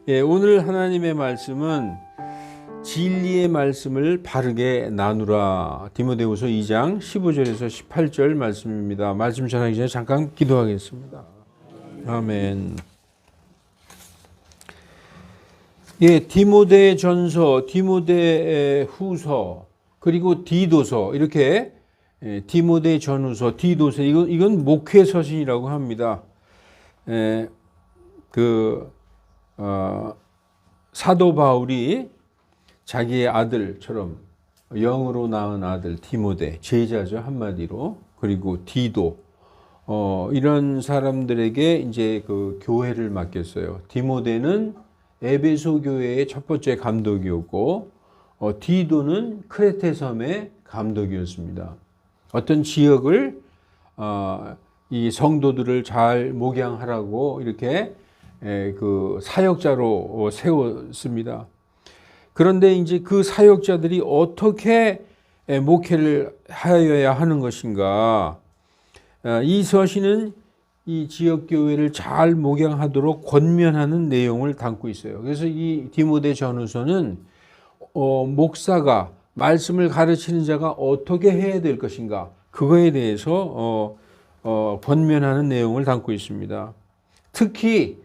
예, 오늘 하나님의 말씀은 진리의 말씀을 바르게 나누라. 디모데후서 2장 15절에서 18절 말씀입니다. 말씀 전하기 전에 잠깐 기도하겠습니다. 아멘. 예, 디모데 전서, 디모데 후서, 그리고 디도서, 이렇게 디모데 전후서, 디도서, 이건 목회 서신이라고 합니다. 사도 바울이 자기의 아들처럼 영으로 낳은 아들 디모데, 제자죠, 한마디로. 그리고 디도, 이런 사람들에게 이제 그 교회를 맡겼어요. 디모데는 에베소 교회의 첫 번째 감독이었고, 디도는 크레테 섬의 감독이었습니다. 어떤 지역을, 이 성도들을 잘 목양하라고 이렇게 그 사역자로 세웠습니다. 그런데 이제 그 사역자들이 어떻게 목회를 하여야 하는 것인가? 이 서신은 이 지역 교회를 잘 목양하도록 권면하는 내용을 담고 있어요. 그래서 이 디모데 전후서는 목사가 말씀을 가르치는 자가 어떻게 해야 될 것인가? 그거에 대해서 권면하는 내용을 담고 있습니다. 특히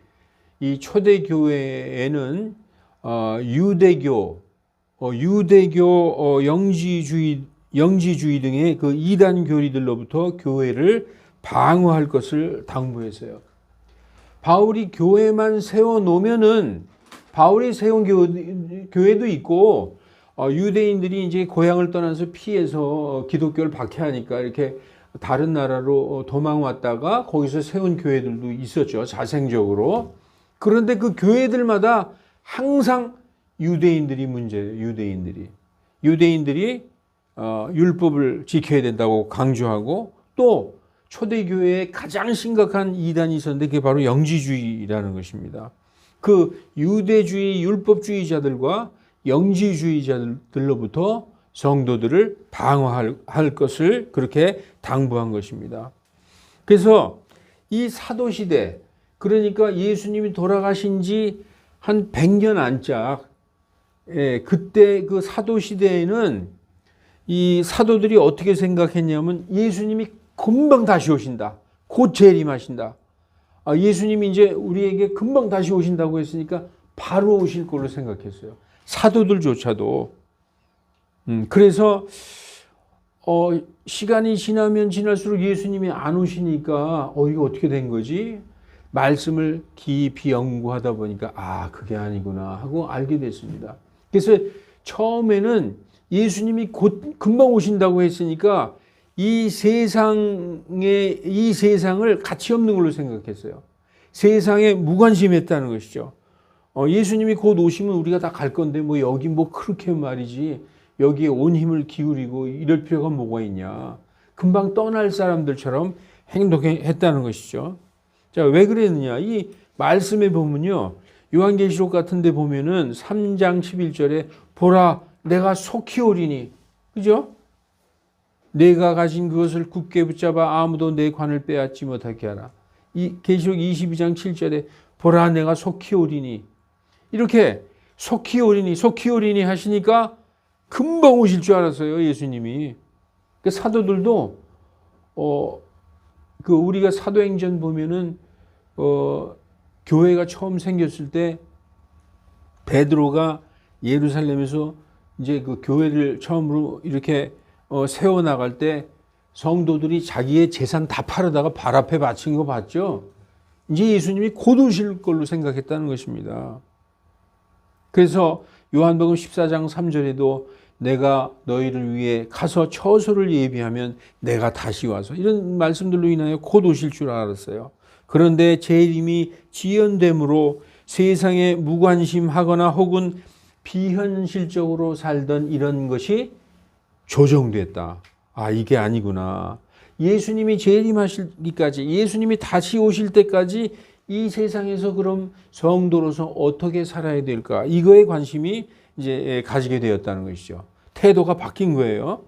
이 초대 교회에는 유대교 영지주의 등의 그 이단 교리들로부터 교회를 방어할 것을 당부했어요. 바울이 교회만 세워놓으면은 바울이 세운 교회도 있고 유대인들이 이제 고향을 떠나서 피해서 기독교를 박해하니까 이렇게 다른 나라로 도망 왔다가 거기서 세운 교회들도 있었죠. 자생적으로. 그런데 그 교회들마다 항상 유대인들이 문제예요. 유대인들이 율법을 지켜야 된다고 강조하고, 또 초대교회에 가장 심각한 이단이 있었는데 그게 바로 영지주의라는 것입니다. 그 유대주의 율법주의자들과 영지주의자들로부터 성도들을 방어할 것을 그렇게 당부한 것입니다. 그래서 이 사도시대, 그러니까 예수님이 돌아가신 지 한 100년 안짝, 그때 그 사도시대에는 이 사도들이 어떻게 생각했냐면 예수님이 금방 다시 오신다. 곧 재림하신다. 예수님이 이제 우리에게 금방 다시 오신다고 했으니까 바로 오실 걸로 생각했어요. 사도들조차도. 그래서 시간이 지나면 지날수록 예수님이 안 오시니까 이거 어떻게 된 거지? 말씀을 깊이 연구하다 보니까 그게 아니구나 하고 알게 됐습니다. 그래서 처음에는 예수님이 곧 금방 오신다고 했으니까 이 세상을 가치 없는 걸로 생각했어요. 세상에 무관심했다는 것이죠. 예수님이 곧 오시면 우리가 다 갈 건데 여기 그렇게 말이지 여기에 온 힘을 기울이고 이럴 필요가 뭐가 있냐. 금방 떠날 사람들처럼 행동했다는 것이죠. 자, 왜 그랬느냐? 이 말씀에 보면요, 요한계시록 같은 데 보면은 3장 11절에 보라 내가 속히 오리니, 그죠? 내가 가진 그것을 굳게 붙잡아 아무도 내 관을 빼앗지 못하게 하라. 이 계시록 22장 7절에 보라 내가 속히 오리니, 이렇게 속히 오리니 하시니까 금방 오실 줄 알았어요, 예수님이. 그 사도들도 우리가 사도행전 보면은 교회가 처음 생겼을 때 베드로가 예루살렘에서 이제 그 교회를 처음으로 이렇게 세워 나갈 때 성도들이 자기의 재산 다 팔아다가 발 앞에 바친 거 봤죠? 이제 예수님이 곧 오실 걸로 생각했다는 것입니다. 그래서 요한복음 14장 3절에도 내가 너희를 위해 가서 처소를 예비하면 내가 다시 와서, 이런 말씀들로 인하여 곧 오실 줄 알았어요. 그런데 재림이 지연됨으로 세상에 무관심하거나 혹은 비현실적으로 살던 이런 것이 조정됐다. 이게 아니구나. 예수님이 재림하시기까지, 예수님이 다시 오실 때까지 이 세상에서 그럼 성도로서 어떻게 살아야 될까? 이거에 관심이 이제 가지게 되었다는 것이죠. 태도가 바뀐 거예요.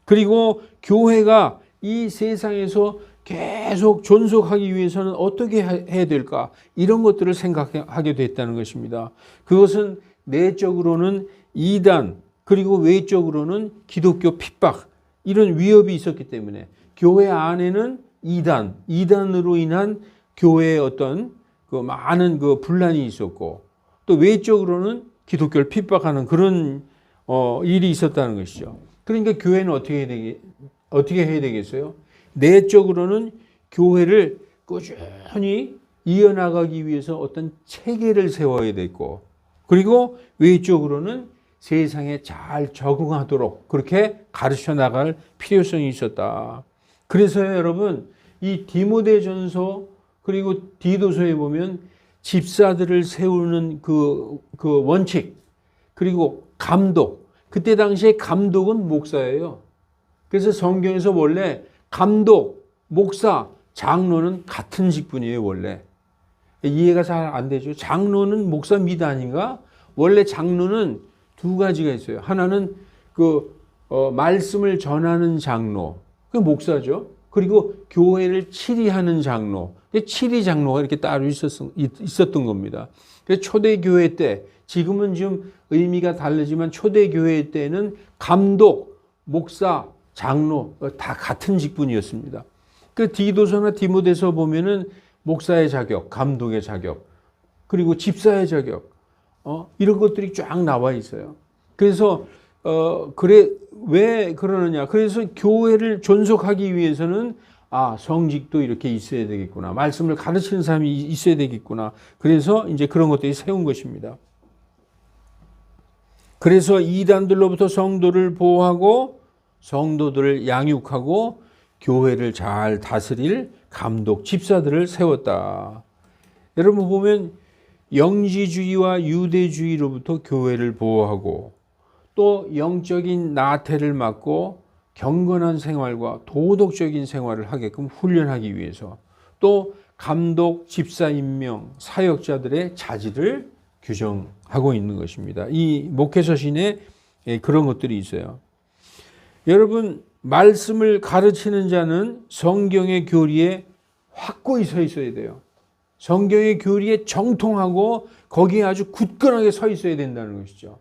그리고 교회가 이 세상에서 계속 존속하기 위해서는 어떻게 해야 될까? 이런 것들을 생각하게 됐다는 것입니다. 그것은 내적으로는 이단, 그리고 외적으로는 기독교 핍박, 이런 위협이 있었기 때문에 교회 안에는 이단으로 인한 교회의 어떤 그 많은 그 분란이 있었고, 또 외적으로는 기독교를 핍박하는 그런 일이 있었다는 것이죠. 그러니까 교회는 어떻게 해야 되겠어요? 내적으로는 교회를 꾸준히 이어나가기 위해서 어떤 체계를 세워야 되고, 그리고 외적으로는 세상에 잘 적응하도록 그렇게 가르쳐 나갈 필요성이 있었다. 그래서요, 여러분, 이 디모데전서 그리고 디도서에 보면 집사들을 세우는 그 원칙, 그리고 감독, 그때 당시에 감독은 목사예요. 그래서 성경에서 원래 감독, 목사, 장로는 같은 직분이에요, 원래. 이해가 잘 안 되죠. 장로는 목사 밑 아닌가? 원래 장로는 두 가지가 있어요. 하나는 말씀을 전하는 장로, 그 목사죠. 그리고 교회를 치리하는 장로, 치리 장로가 이렇게 따로 있었던 겁니다. 그래서 초대교회 때, 지금은 좀 의미가 다르지만 초대교회 때는 감독, 목사, 장로 다 같은 직분이었습니다. 그 디도서나 디모데서 보면은 목사의 자격, 감독의 자격, 그리고 집사의 자격, 이런 것들이 쫙 나와 있어요. 그래서 왜 그러느냐? 그래서 교회를 존속하기 위해서는 성직도 이렇게 있어야 되겠구나. 말씀을 가르치는 사람이 있어야 되겠구나. 그래서 이제 그런 것들이 세운 것입니다. 그래서 이단들로부터 성도를 보호하고 성도들을 양육하고 교회를 잘 다스릴 감독, 집사들을 세웠다. 여러분 보면 영지주의와 유대주의로부터 교회를 보호하고 또 영적인 나태를 막고 경건한 생활과 도덕적인 생활을 하게끔 훈련하기 위해서 또 감독, 집사 임명, 사역자들의 자질을 규정하고 있는 것입니다. 이 목회서신에 그런 것들이 있어요. 여러분, 말씀을 가르치는 자는 성경의 교리에 확고히 서 있어야 돼요. 성경의 교리에 정통하고 거기에 아주 굳건하게 서 있어야 된다는 것이죠.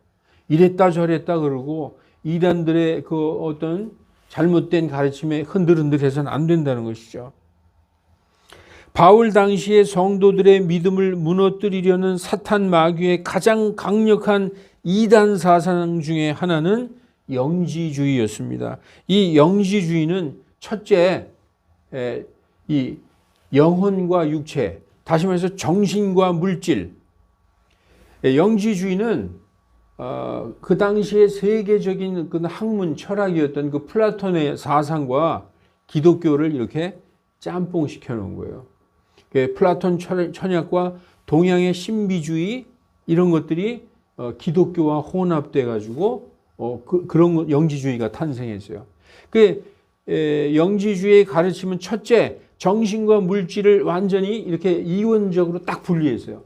이랬다 저랬다 그러고 이단들의 그 어떤 잘못된 가르침에 흔들흔들해서는 안 된다는 것이죠. 바울 당시의 성도들의 믿음을 무너뜨리려는 사탄 마귀의 가장 강력한 이단 사상 중에 하나는 영지주의였습니다. 이 영지주의는 첫째, 이 영혼과 육체, 다시 말해서 정신과 물질. 영지주의는 그 당시에 세계적인 그 학문 철학이었던 그 플라톤의 사상과 기독교를 이렇게 짬뽕시켜 놓은 거예요. 플라톤 철학과 동양의 신비주의 이런 것들이 기독교와 혼합돼 가지고 그런 영지주의가 탄생했어요. 영지주의의 가르침은 첫째, 정신과 물질을 완전히 이렇게 이원적으로 딱 분리했어요.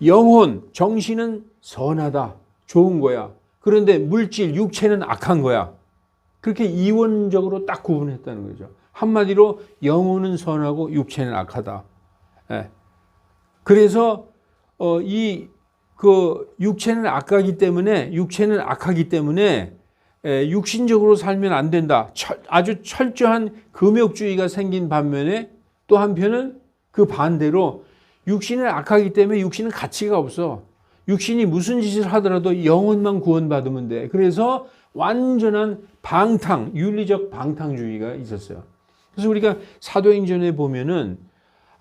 영혼, 정신은 선하다, 좋은 거야. 그런데 물질, 육체는 악한 거야. 그렇게 이원적으로 딱 구분했다는 거죠. 한마디로 영혼은 선하고 육체는 악하다. 그래서 육체는 악하기 때문에 육신적으로 살면 안 된다. 아주 철저한 금욕주의가 생긴 반면에 또 한편은 그 반대로 육신은 악하기 때문에 육신은 가치가 없어. 육신이 무슨 짓을 하더라도 영혼만 구원받으면 돼. 그래서 완전한 윤리적 방탕주의가 있었어요. 그래서 우리가 사도행전에 보면은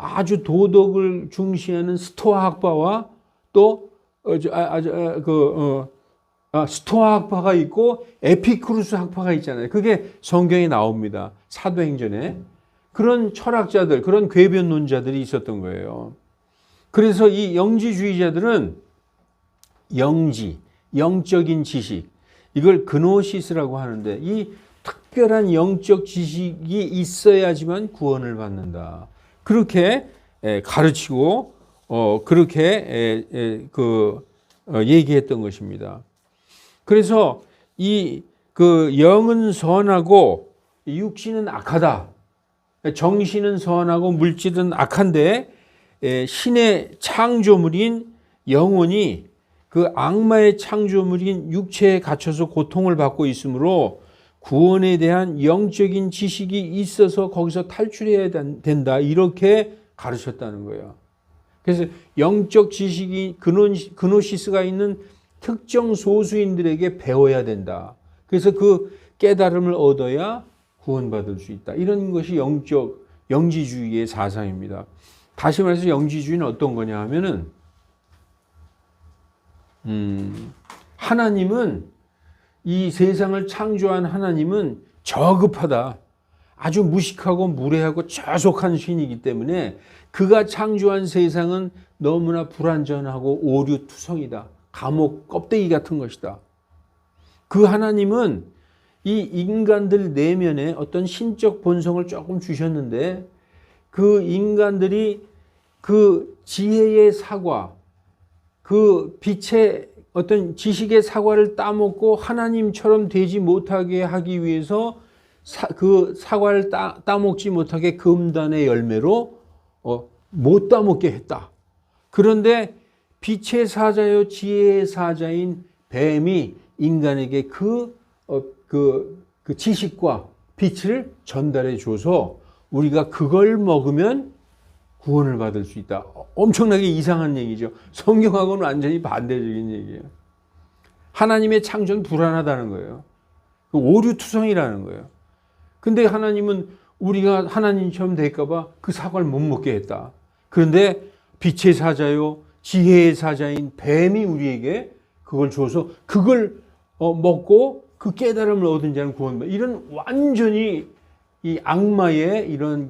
아주 도덕을 중시하는 스토아 학파와 또 스토아 학파가 있고 에피쿠루스 학파가 있잖아요. 그게 성경에 나옵니다. 사도행전에. 그런 철학자들, 그런 궤변론자들이 있었던 거예요. 그래서 이 영지주의자들은 영적인 지식, 이걸 그노시스라고 하는데 이 특별한 영적 지식이 있어야지만 구원을 받는다. 그렇게 가르치고 그렇게 얘기했던 것입니다. 그래서 영은 선하고 육신은 악하다. 정신은 선하고 물질은 악한데 신의 창조물인 영혼이 그 악마의 창조물인 육체에 갇혀서 고통을 받고 있으므로 구원에 대한 영적인 지식이 있어서 거기서 탈출해야 된다. 이렇게 가르쳤다는 거예요. 그래서 영적 지식이 그노시스가 있는 특정 소수인들에게 배워야 된다. 그래서 그 깨달음을 얻어야 구원받을 수 있다. 이런 것이 영지주의의 사상입니다. 다시 말해서 영지주의는 어떤 거냐 하면은 하나님은 이 세상을 창조한 하나님은 저급하다. 아주 무식하고 무례하고 저속한 신이기 때문에 그가 창조한 세상은 너무나 불완전하고 오류투성이다. 감옥 껍데기 같은 것이다. 그 하나님은 이 인간들 내면에 어떤 신적 본성을 조금 주셨는데 그 인간들이 그 지혜의 사과, 그 빛의 어떤 지식의 사과를 따먹고 하나님처럼 되지 못하게 하기 위해서 그 사과를 따먹지 못하게 금단의 열매로 못 따먹게 했다. 그런데 빛의 사자요 지혜의 사자인 뱀이 인간에게 그 지식과 빛을 전달해 줘서 우리가 그걸 먹으면 구원을 받을 수 있다. 엄청나게 이상한 얘기죠. 성경하고는 완전히 반대적인 얘기예요. 하나님의 창조는 불안하다는 거예요. 오류투성이라는 거예요. 근데 하나님은 우리가 하나님처럼 될까봐 그 사과를 못 먹게 했다. 그런데 빛의 사자요, 지혜의 사자인 뱀이 우리에게 그걸 줘서 그걸 먹고 그 깨달음을 얻은 자는 구원받아. 이런 완전히 이 악마의 이런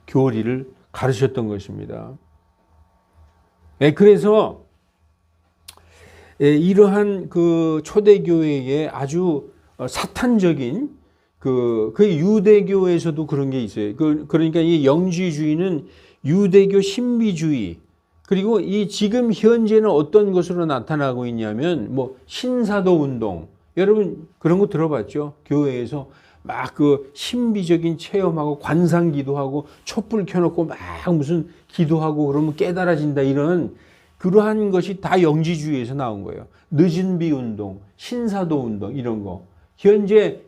교리를 가르쳤던 것입니다. 그래서 이러한 그 초대교회의 아주 사탄적인 그 유대교에서도 그런 게 있어요. 그러니까 이 영지주의는 유대교 신비주의, 그리고 이 지금 현재는 어떤 것으로 나타나고 있냐면 뭐 신사도 운동. 여러분 그런 거 들어봤죠? 교회에서 막 그 신비적인 체험하고 관상 기도하고 촛불 켜놓고 막 무슨 기도하고 그러면 깨달아진다, 이런 그러한 것이 다 영지주의에서 나온 거예요. 늦은 비 운동, 신사도 운동, 이런 거.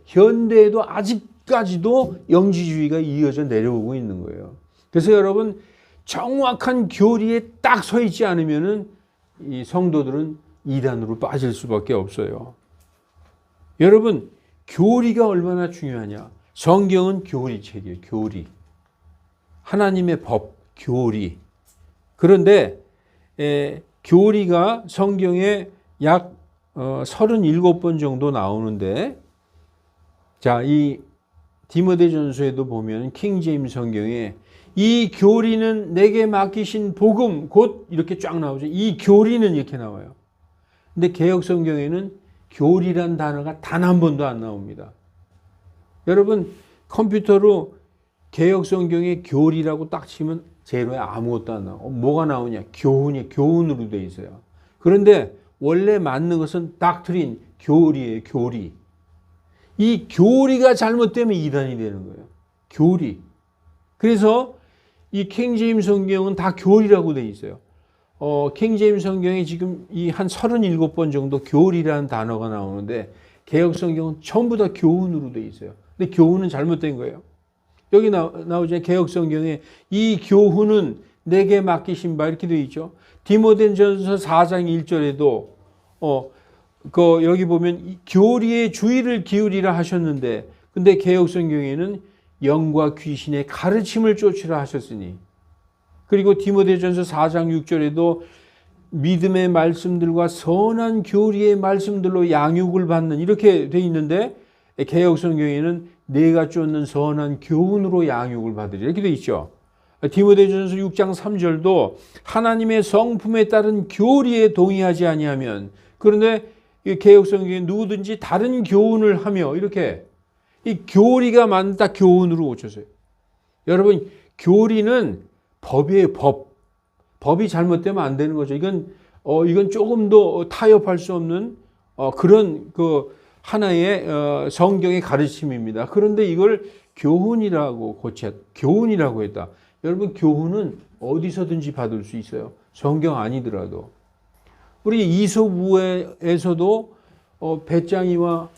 현대에도 아직까지도 영지주의가 이어져 내려오고 있는 거예요. 그래서 여러분 정확한 교리에 딱 서 있지 않으면은 이 성도들은 이단으로 빠질 수밖에 없어요. 여러분 교리가 얼마나 중요하냐. 성경은 교리책이에요. 교리. 하나님의 법, 교리. 그런데 교리가 성경에 약 37번 정도 나오는데, 자, 이 디모데전서에도 보면 킹제임스 성경에 이 교리는 내게 맡기신 복음, 곧 이렇게 쫙 나오죠. 이 교리는 이렇게 나와요. 근데 개역 성경에는 교리란 단어가 단 한 번도 안 나옵니다. 여러분 컴퓨터로 개역 성경에 교리라고 딱 치면 제로에 아무것도 안 나오고, 뭐가 나오냐? 교훈으로 돼 있어요. 그런데 원래 맞는 것은 닥트린, 교리예요. 교리. 이 교리가 잘못되면 이단이 되는 거예요. 교리. 그래서 이 킹제임스 성경은 다 교리라고 돼 있어요. 킹제임스 성경에 지금 이 한 37번 정도 교리라는 단어가 나오는데 개역 성경은 전부 다 교훈으로 돼 있어요. 근데 교훈은 잘못된 거예요. 여기 나오죠. 개역 성경에 이 교훈은 내게 맡기신 바 이렇게 돼 있죠. 디모데전서 4장 1절에도 여기 보면 교리에 주의를 기울이라 하셨는데, 근데 개역 성경에는 영과 귀신의 가르침을 쫓으라 하셨으니, 그리고 디모데전서 4장 6절에도 믿음의 말씀들과 선한 교리의 말씀들로 양육을 받는, 이렇게 돼 있는데 개역 성경에는 내가 쫓는 선한 교훈으로 양육을 받으리 이렇게 돼 있죠. 디모데전서 6장 3절도 하나님의 성품에 따른 교리에 동의하지 아니하면, 그런데 개역 성경에 누구든지 다른 교훈을 하며, 이렇게 이 교리가 맞다 교훈으로 고쳐서요. 여러분 교리는 법이에요. 법이 잘못되면 안 되는 거죠. 이건 조금도 타협할 수 없는 그런 하나의 성경의 가르침입니다. 그런데 이걸 교훈이라고 했다. 여러분, 교훈은 어디서든지 받을 수 있어요. 성경 아니더라도. 우리 이솝우에서도 배짱이와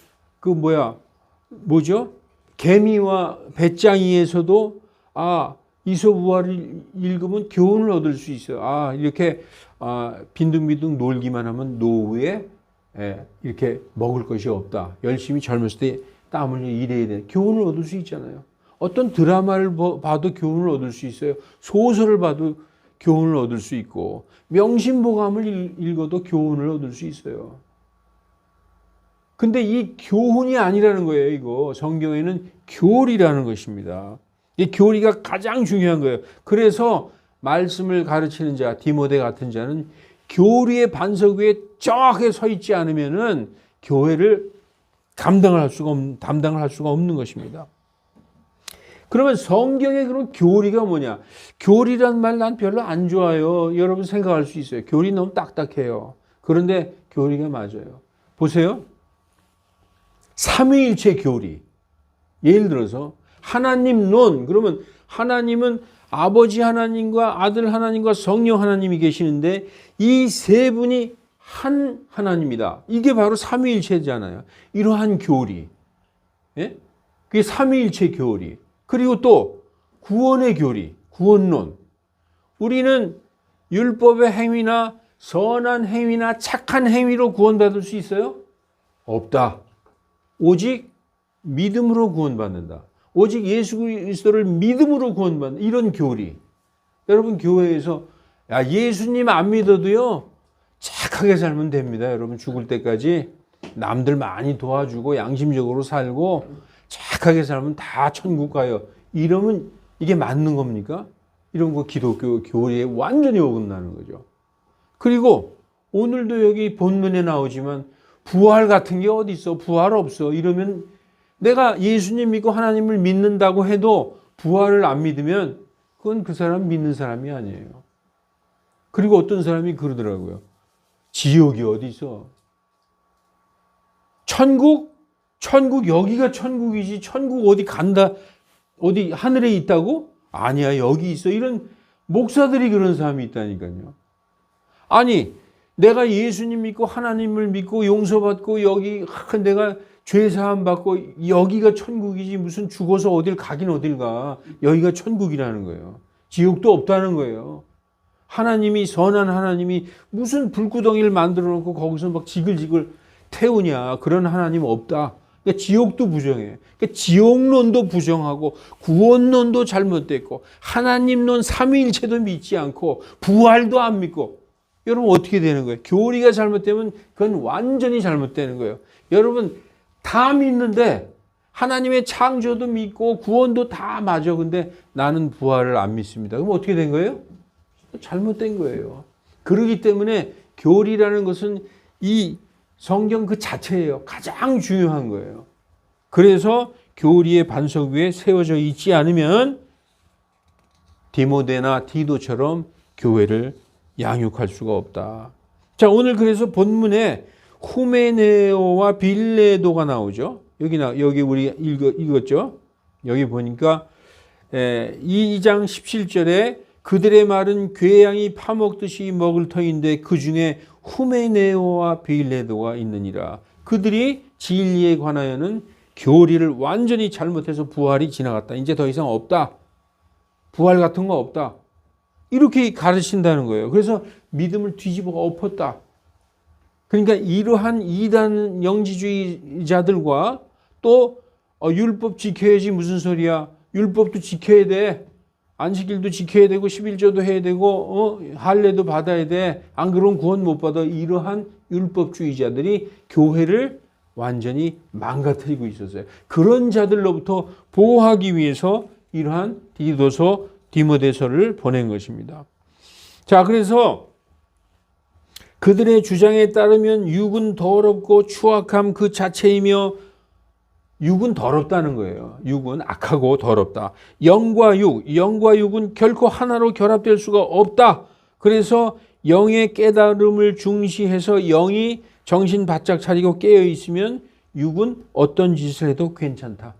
개미와 배짱이에서도 이솝우화를 읽으면 교훈을 얻을 수 있어요. 이렇게 빈둥빈둥 놀기만 하면 노후에 이렇게 먹을 것이 없다. 열심히 젊었을 때 땀 흘려 일해야 돼. 교훈을 얻을 수 있잖아요. 어떤 드라마를 봐도 교훈을 얻을 수 있어요. 소설을 봐도 교훈을 얻을 수 있고, 명심보감을 읽어도 교훈을 얻을 수 있어요. 근데 이 교훈이 아니라는 거예요, 이거. 성경에는 교리라는 것입니다. 이 교리가 가장 중요한 거예요. 그래서 말씀을 가르치는 자, 디모데 같은 자는 교리의 반석 위에 정확하게 서 있지 않으면은 교회를 담당을 할 수가 없는 것입니다. 그러면 성경의 그런 교리가 뭐냐? 교리란 말 난 별로 안 좋아요. 여러분 생각할 수 있어요. 교리 너무 딱딱해요. 그런데 교리가 맞아요. 보세요. 삼위일체 교리. 예를 들어서 하나님 론. 그러면 하나님은 아버지 하나님과 아들 하나님과 성령 하나님이 계시는데 이 세 분이 한 하나님이다. 이게 바로 삼위일체잖아요. 이러한 교리. 예? 그게 삼위일체 교리. 그리고 또 구원의 교리, 구원론. 우리는 율법의 행위나 선한 행위나 착한 행위로 구원받을 수 있어요? 없다. 오직 믿음으로 구원받는다. 오직 예수 그리스도를 믿음으로 구원받는다. 이런 교리. 여러분 교회에서 예수님 안 믿어도요. 착하게 살면 됩니다. 여러분 죽을 때까지 남들 많이 도와주고 양심적으로 살고 착하게 살면 다 천국 가요. 이러면 이게 맞는 겁니까? 이런 거 기독교 교리에 완전히 어긋나는 거죠. 그리고 오늘도 여기 본문에 나오지만 부활 같은 게 어디 있어? 부활 없어. 이러면 내가 예수님 믿고 하나님을 믿는다고 해도 부활을 안 믿으면 그건 그 사람 믿는 사람이 아니에요. 그리고 어떤 사람이 그러더라고요. 지옥이 어디 있어? 천국 여기가 천국이지. 천국 어디 간다? 어디 하늘에 있다고? 아니야, 여기 있어. 이런 목사들이 그런 사람이 있다니까요. 아니, 내가 예수님 믿고 하나님을 믿고 용서받고 여기 내가 죄사함 받고 여기가 천국이지 무슨 죽어서 어딜 가긴 어딜 가. 여기가 천국이라는 거예요. 지옥도 없다는 거예요. 하나님이 선한 하나님이 무슨 불구덩이를 만들어 놓고 거기서 막 지글지글 태우냐. 그런 하나님 없다. 그러니까 지옥도 부정해. 그러니까 지옥론도 부정하고 구원론도 잘못됐고 하나님론 삼위일체도 믿지 않고 부활도 안 믿고 여러분 어떻게 되는 거예요? 교리가 잘못되면 그건 완전히 잘못되는 거예요. 여러분 다 믿는데 하나님의 창조도 믿고 구원도 다 맞아. 근데 나는 부활을 안 믿습니다. 그럼 어떻게 된 거예요? 잘못된 거예요. 그렇기 때문에 교리라는 것은 이 성경 그 자체예요. 가장 중요한 거예요. 그래서 교리의 반석 위에 세워져 있지 않으면 디모데나 디도처럼 교회를 양육할 수가 없다. 자, 오늘 그래서 본문에 후메네오와 빌레도가 나오죠. 여기 우리 읽었죠. 여기 보니까 2장 17절에 그들의 말은 괴양이 파먹듯이 먹을 터인데 그 중에 후메네오와 빌레도가 있느니라. 그들이 진리에 관하여는 교리를 완전히 잘못해서 부활이 지나갔다. 이제 더 이상 없다. 부활 같은 거 없다. 이렇게 가르친다는 거예요. 그래서 믿음을 뒤집어 엎었다. 그러니까 이러한 이단 영지주의자들과 또 율법 지켜야지 무슨 소리야. 율법도 지켜야 돼. 안식일도 지켜야 되고 11조도 해야 되고 할례도 받아야 돼. 안 그러면 구원 못 받아. 이러한 율법주의자들이 교회를 완전히 망가뜨리고 있었어요. 그런 자들로부터 보호하기 위해서 이러한 디도서 디모데서를 보낸 것입니다. 자, 그래서 그들의 주장에 따르면 육은 더럽고 추악함 그 자체이며 육은 더럽다는 거예요. 육은 악하고 더럽다. 영과 육은 결코 하나로 결합될 수가 없다. 그래서 영의 깨달음을 중시해서 영이 정신 바짝 차리고 깨어 있으면 육은 어떤 짓을 해도 괜찮다.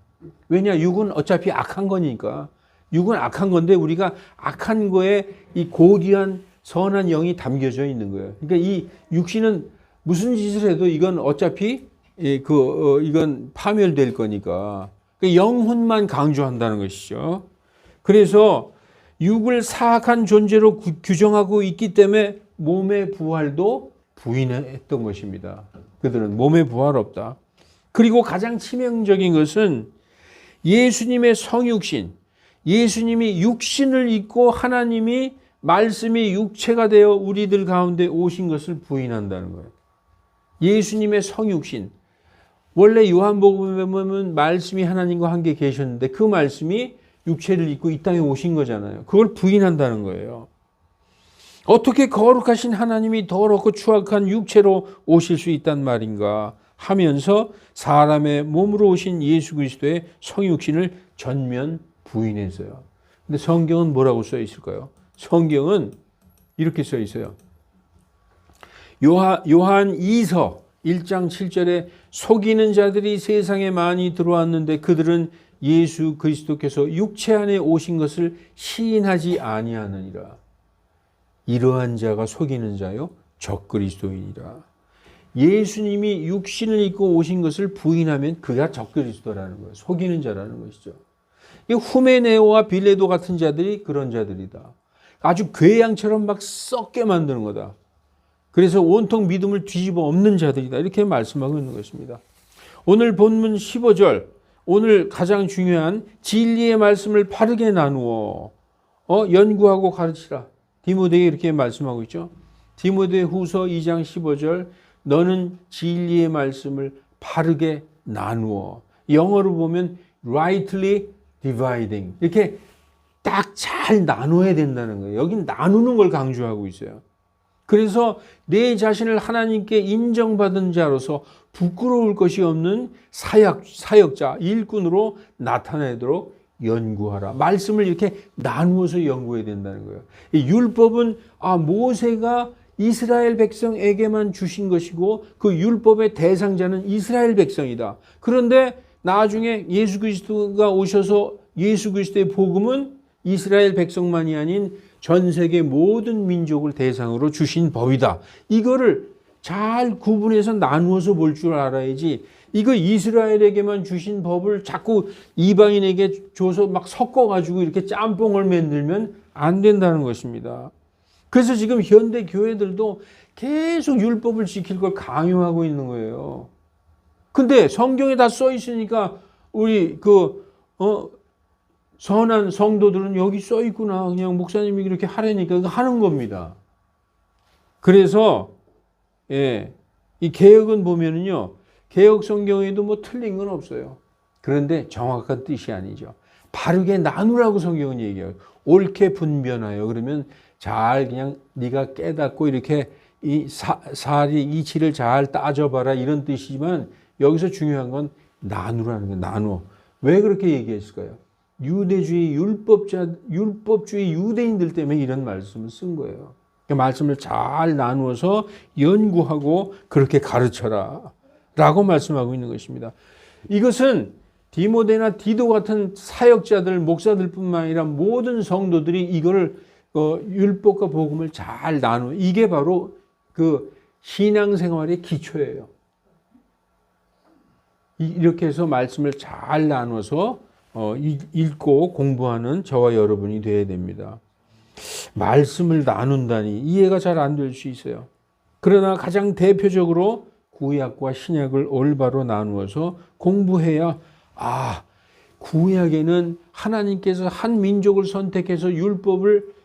왜냐? 육은 어차피 악한 거니까. 육은 악한 건데 우리가 악한 거에 이 고귀한 선한 영이 담겨져 있는 거예요. 그러니까 이 육신은 무슨 짓을 해도 이건 어차피 이건 파멸될 거니까. 그 영혼만 강조한다는 것이죠. 그래서 육을 사악한 존재로 규정하고 있기 때문에 몸의 부활도 부인했던 것입니다. 그들은 몸의 부활 없다. 그리고 가장 치명적인 것은 예수님의 성육신, 예수님이 육신을 입고 하나님이 말씀이 육체가 되어 우리들 가운데 오신 것을 부인한다는 거예요. 예수님의 성육신. 원래 요한복음에 보면 말씀이 하나님과 함께 계셨는데 그 말씀이 육체를 입고 이 땅에 오신 거잖아요. 그걸 부인한다는 거예요. 어떻게 거룩하신 하나님이 더럽고 추악한 육체로 오실 수 있단 말인가 하면서 사람의 몸으로 오신 예수 그리스도의 성육신을 전면 부인했어요. 근데 성경은 뭐라고 써 있을까요? 성경은 이렇게 써 있어요. 요한 2서 1장 7절에 속이는 자들이 세상에 많이 들어왔는데 그들은 예수 그리스도께서 육체 안에 오신 것을 시인하지 아니하느니라. 이러한 자가 속이는 자요 적그리스도이니라. 예수님이 육신을 입고 오신 것을 부인하면 그가 적그리스도라는 거예요. 속이는 자라는 것이죠. 후메네오와 빌레도 같은 자들이 그런 자들이다. 아주 괴양처럼 막 썩게 만드는 거다. 그래서 온통 믿음을 뒤집어 엎는 자들이다. 이렇게 말씀하고 있는 것입니다. 오늘 본문 15절, 오늘 가장 중요한 진리의 말씀을 바르게 나누어 연구하고 가르치라. 디모데에 이렇게 말씀하고 있죠. 디모데 후서 2장 15절, 너는 진리의 말씀을 바르게 나누어. 영어로 보면 rightly dividing. 이렇게 딱 잘 나눠야 된다는 거예요. 여긴 나누는 걸 강조하고 있어요. 그래서 내 자신을 하나님께 인정받은 자로서 부끄러울 것이 없는 사역자, 일꾼으로 나타내도록 연구하라. 말씀을 이렇게 나누어서 연구해야 된다는 거예요. 이 율법은 모세가 이스라엘 백성에게만 주신 것이고 그 율법의 대상자는 이스라엘 백성이다. 그런데 나중에 예수 그리스도가 오셔서 예수 그리스도의 복음은 이스라엘 백성만이 아닌 전 세계 모든 민족을 대상으로 주신 법이다. 이거를 잘 구분해서 나누어서 볼 줄 알아야지 이거 이스라엘에게만 주신 법을 자꾸 이방인에게 줘서 막 섞어가지고 이렇게 짬뽕을 만들면 안 된다는 것입니다. 그래서 지금 현대 교회들도 계속 율법을 지킬 걸 강요하고 있는 거예요. 근데 성경에 다 써 있으니까 우리 선한 성도들은 여기 써 있구나. 그냥 목사님이 이렇게 하라니까 하는 겁니다. 그래서 이 개혁은 보면은요. 개혁 성경에도 뭐 틀린 건 없어요. 그런데 정확한 뜻이 아니죠. 바르게 나누라고 성경은 얘기해요. 옳게 분변하여. 그러면 잘 그냥 네가 깨닫고 이렇게 이 사리 이치를 잘 따져봐라 이런 뜻이지만 여기서 중요한 건 나누라는 거예요. 나누어. 왜 그렇게 얘기했을까요? 유대주의 율법주의 유대인들 때문에 이런 말씀을 쓴 거예요. 그 말씀을 잘 나누어서 연구하고 그렇게 가르쳐라 라고 말씀하고 있는 것입니다. 이것은 디모데나 디도 같은 사역자들, 목사들뿐만 아니라 모든 성도들이 이거를 율법과 복음을 잘 나누어 이게 바로 그 신앙생활의 기초예요. 이렇게 해서 말씀을 잘 나눠서 읽고 공부하는 저와 여러분이 되어야 됩니다. 말씀을 나눈다니 이해가 잘 안 될 수 있어요. 그러나 가장 대표적으로 구약과 신약을 올바로 나누어서 공부해야 구약에는 하나님께서 한 민족을 선택해서 율법을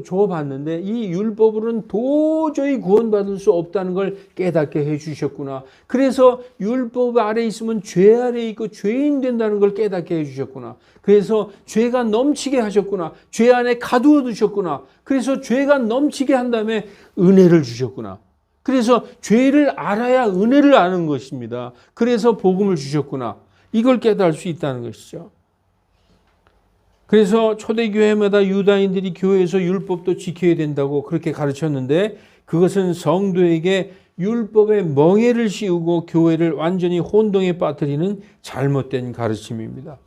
줘봤는데 이 율법으로는 도저히 구원받을 수 없다는 걸 깨닫게 해주셨구나. 그래서 율법 아래 있으면 죄 아래 있고 죄인 된다는 걸 깨닫게 해주셨구나. 그래서 죄가 넘치게 하셨구나. 죄 안에 가두어 두셨구나. 그래서 죄가 넘치게 한 다음에 은혜를 주셨구나. 그래서 죄를 알아야 은혜를 아는 것입니다. 그래서 복음을 주셨구나. 이걸 깨달을 수 있다는 것이죠. 그래서 초대교회마다 유다인들이 교회에서 율법도 지켜야 된다고 그렇게 가르쳤는데 그것은 성도에게 율법의 멍에를 씌우고 교회를 완전히 혼동에 빠뜨리는 잘못된 가르침입니다.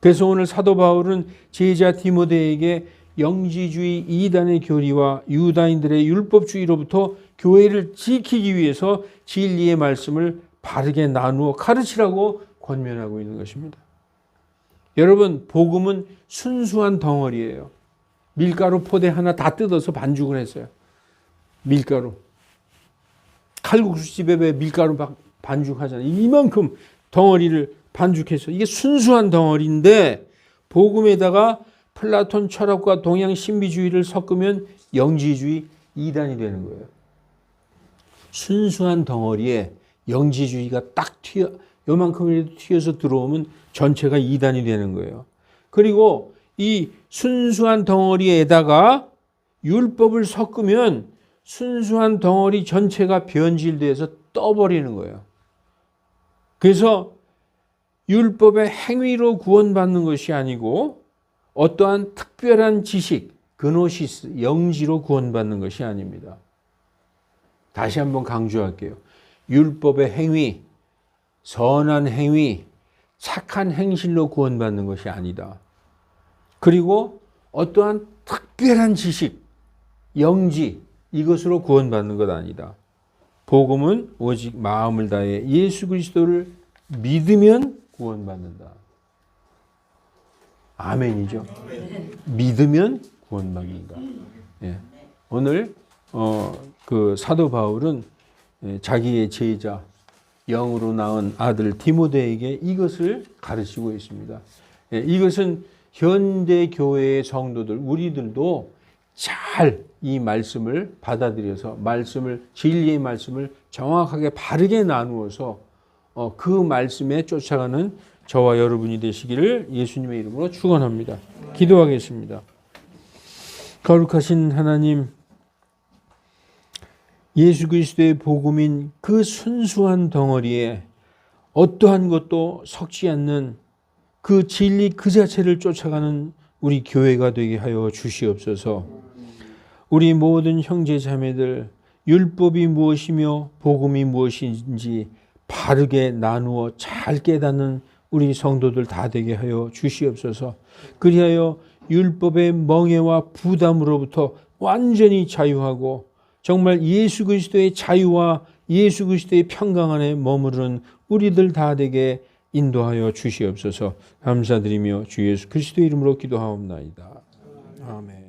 그래서 오늘 사도 바울은 제자 디모데에게 영지주의 이단의 교리와 유다인들의 율법주의로부터 교회를 지키기 위해서 진리의 말씀을 바르게 나누어 가르치라고 권면하고 있는 것입니다. 여러분, 복음은 순수한 덩어리예요. 밀가루 포대 하나 다 뜯어서 반죽을 했어요. 밀가루. 칼국수집에 왜 밀가루 반죽하잖아요. 이만큼 덩어리를 반죽해서, 이게 순수한 덩어리인데 복음에다가 플라톤 철학과 동양 신비주의를 섞으면 영지주의 이단이 되는 거예요. 순수한 덩어리에 영지주의가 딱 요만큼이라도 튀어서 들어오면 전체가 이단이 되는 거예요. 그리고 이 순수한 덩어리에다가 율법을 섞으면 순수한 덩어리 전체가 변질돼서 떠버리는 거예요. 그래서 율법의 행위로 구원받는 것이 아니고 어떠한 특별한 지식, 그노시스, 영지로 구원받는 것이 아닙니다. 다시 한번 강조할게요. 율법의 행위, 선한 행위, 착한 행실로 구원받는 것이 아니다. 그리고 어떠한 특별한 지식, 영지, 이것으로 구원받는 것 아니다. 복음은 오직 마음을 다해 예수 그리스도를 믿으면 구원받는다. 아멘이죠. 믿으면 구원받는다. 예. 오늘 그 사도 바울은 자기의 제자, 영으로 낳은 아들 디모데에게 이것을 가르치고 있습니다. 예. 이것은 현대 교회의 성도들, 우리들도 잘 이 말씀을 받아들여서 진리의 말씀을 정확하게 바르게 나누어서 그 말씀에 쫓아가는 저와 여러분이 되시기를 예수님의 이름으로 축원합니다. 기도하겠습니다. 거룩하신 하나님, 예수 그리스도의 복음인 그 순수한 덩어리에 어떠한 것도 섞지 않는 그 진리 그 자체를 쫓아가는 우리 교회가 되게 하여 주시옵소서. 우리 모든 형제 자매들, 율법이 무엇이며 복음이 무엇인지 바르게 나누어 잘 깨닫는 우리 성도들 다 되게 하여 주시옵소서. 그리하여 율법의 멍에와 부담으로부터 완전히 자유하고 정말 예수 그리스도의 자유와 예수 그리스도의 평강 안에 머무르는 우리들 다 되게 인도하여 주시옵소서. 감사드리며 주 예수 그리스도 이름으로 기도하옵나이다. 아멘.